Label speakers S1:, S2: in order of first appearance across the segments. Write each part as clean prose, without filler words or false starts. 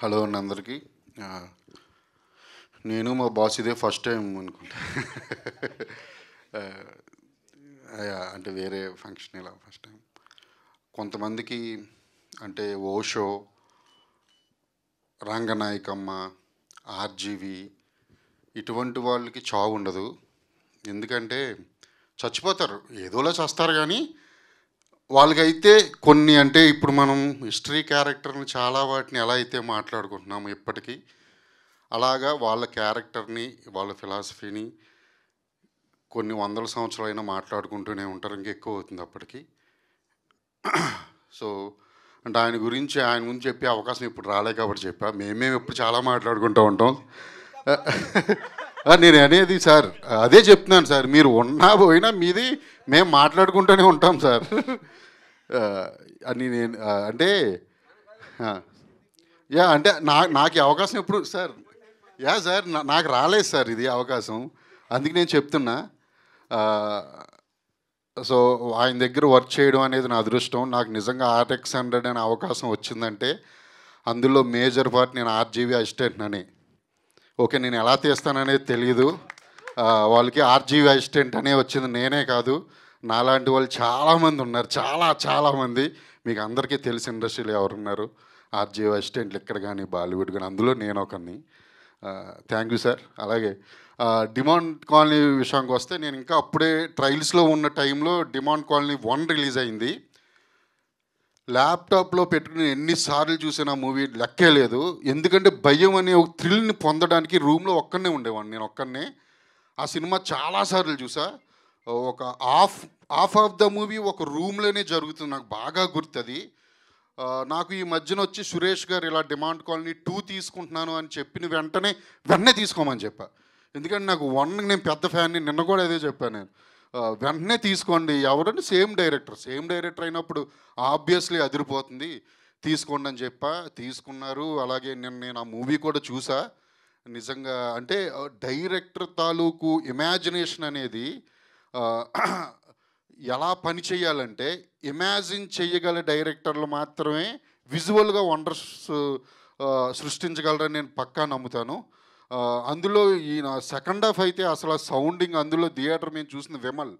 S1: Hello అండి అందరికీ. నేను మా బాస్ ఇదే ఫస్ట్ టైం అనుకుంటా. అంటే వేరే ఫంక్షన్ ఇలా ఫస్ట్ టైం. కొంతమందికి అంటే ఓషో, రంగనాయకమ్మ, ఆర్జీవి ఇటువంటి వాళ్ళకి చావు ఉండదు. ఎందుకంటే చచ్చిపోతారు, ఏదోలా చేస్తారు. కానీ వాళ్ళకైతే కొన్ని అంటే ఇప్పుడు మనం హిస్టరీ క్యారెక్టర్ని చాలా వాటిని ఎలా అయితే మాట్లాడుకుంటున్నాము ఇప్పటికీ, అలాగా వాళ్ళ క్యారెక్టర్ని వాళ్ళ ఫిలాసఫీని కొన్ని వందల సంవత్సరాలైనా మాట్లాడుకుంటూనే ఉంటారు. ఇంకెక్కువ అవుతుంది అప్పటికి. సో అంటే ఆయన గురించి చెప్పే అవకాశం ఇప్పుడు రాలే కాబట్టి చెప్పా. మేమేమి ఎప్పుడు చాలా మాట్లాడుకుంటూ ఉంటాం. నేను అనేది సార్ అదే చెప్తున్నాను సార్, మీరు ఉన్నా పోయినా మీది మేము మాట్లాడుకుంటూనే ఉంటాం సార్. అని నేను అంటే యా అంటే నాకు ఈ అవకాశం ఎప్పుడు సార్, యా సార్ నాకు రాలేదు సార్ ఇది అవకాశం. అందుకే నేను చెప్తున్నా. సో ఆయన దగ్గర వర్క్ చేయడం అనేది నా అదృష్టం. నాకు నిజంగా RX100 అనే అవకాశం వచ్చిందంటే అందులో మేజర్ పార్ట్ నేను ఆర్జీవీ అసిస్టెంట్ అని. ఓకే, నేను ఎలా తీస్తాననేది తెలియదు. వాళ్ళకి ఆర్జీవీ అసిస్టెంట్ అనే వచ్చింది. నేనే కాదు, నాలాంటి వాళ్ళు చాలామంది ఉన్నారు, చాలామంది. మీకు అందరికీ తెలిసి ఇండస్ట్రీలో ఎవరున్నారు ఆర్జీవీ అసిస్టెంట్లు ఇక్కడ కానీ బాలీవుడ్ కానీ, అందులో నేను ఒకరిని. Thank you sir. అలాగే డిమాండ్ కాలనీ విషయానికి వస్తే, నేను ఇంకా అప్పుడే ట్రయల్స్లో ఉన్న టైంలో డిమాండ్ కాలనీ 1 రిలీజ్ అయింది. ల్యాప్టాప్లో పెట్టుకుని ఎన్నిసార్లు చూసిన మూవీ లెక్కే లేదు. ఎందుకంటే భయం అనే ఒక థ్రిల్ని పొందడానికి రూమ్లో ఒక్కనే ఉండేవాడిని, నేను ఒక్కనే. ఆ సినిమా చాలాసార్లు చూసా. ఒక హాఫ్ ఆఫ్ ద మూవీ ఒక రూమ్లోనే జరుగుతుంది, నాకు బాగా గుర్తుంది. నాకు ఈ మధ్యన వచ్చి సురేష్ గారు ఇలా డిమాండ్ కాలనీ 2 తీసుకుంటున్నాను అని చెప్పిన వెంటనే తీసుకోమని చెప్పా. ఎందుకంటే నాకు 1 నేను పెద్ద ఫ్యాన్ని, నిన్న కూడా అదే చెప్పాను నేను. వెంటనే తీసుకోండి, ఎవరంటే సేమ్ డైరెక్టర్ అయినప్పుడు ఆబ్వియస్లీ అదిరిపోతుంది, తీసుకోండి అని చెప్పా. తీసుకున్నారు. అలాగే నేను ఆ మూవీ కూడా చూసా. నిజంగా అంటే డైరెక్టర్ తాలూకు ఇమాజినేషన్ అనేది ఎలా పని చేయాలంటే, ఇమాజిన్ చేయగల డైరెక్టర్లు మాత్రమే విజువల్గా వండర్స్ సృష్టించగలరని నేను పక్కా నమ్ముతాను. అందులో ఈయన సెకండ్ హాఫ్ అయితే అసలు ఆ సౌండింగ్, అందులో థియేటర్ మేము చూసిన విమల్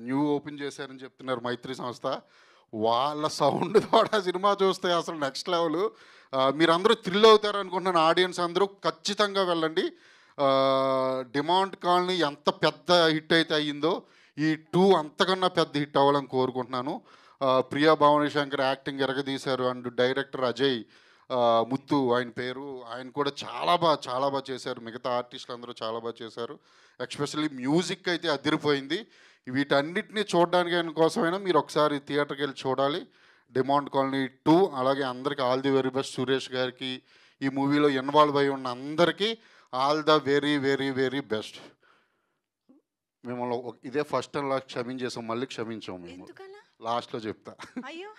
S1: న్యూ ఓపెన్ చేశారని చెప్తున్నారు, మైత్రి సంస్థ. వాళ్ళ సౌండ్ ద్వారా సినిమా చూస్తే అసలు నెక్స్ట్ లెవెల్. మీరందరూ థ్రిల్ అవుతారు అనుకుంటున్నాను. ఆడియన్స్ అందరూ ఖచ్చితంగా వెళ్ళండి. డిమాండ్ కాలనీ ఎంత పెద్ద హిట్ అయితే అయ్యిందో, ఈ 2 అంతకన్నా పెద్ద హిట్ అవ్వాలని కోరుకుంటున్నాను. ప్రియా భవానీ శంకర్ యాక్టింగ్ ఎరగదీశారు. అండ్ డైరెక్టర్ అజయ్ ముత్తు ఆయన పేరు, ఆయన కూడా చాలా బాగా చేశారు. మిగతా ఆర్టిస్టులు అందరూ చాలా బాగా చేశారు. ఎస్పెషల్లీ మ్యూజిక్ అయితే అదిరిపోయింది. వీటన్నిటిని చూడడానికి కోసమైనా మీరు ఒకసారి థియేటర్కి వెళ్ళి చూడాలి, డిమాండ్ కాలనీ 2. అలాగే అందరికీ all the very best. Suresh గారికి, ఈ మూవీలో ఇన్వాల్వ్ అయి ఉన్న అందరికీ all the very very very best. మిమ్మల్ని ఇదే ఫస్ట్ అండ్ లాస్ట్ క్షమించేసాం, మళ్ళీ క్షమించాం మేము. లాస్ట్లో చెప్తా.
S2: అయ్యో.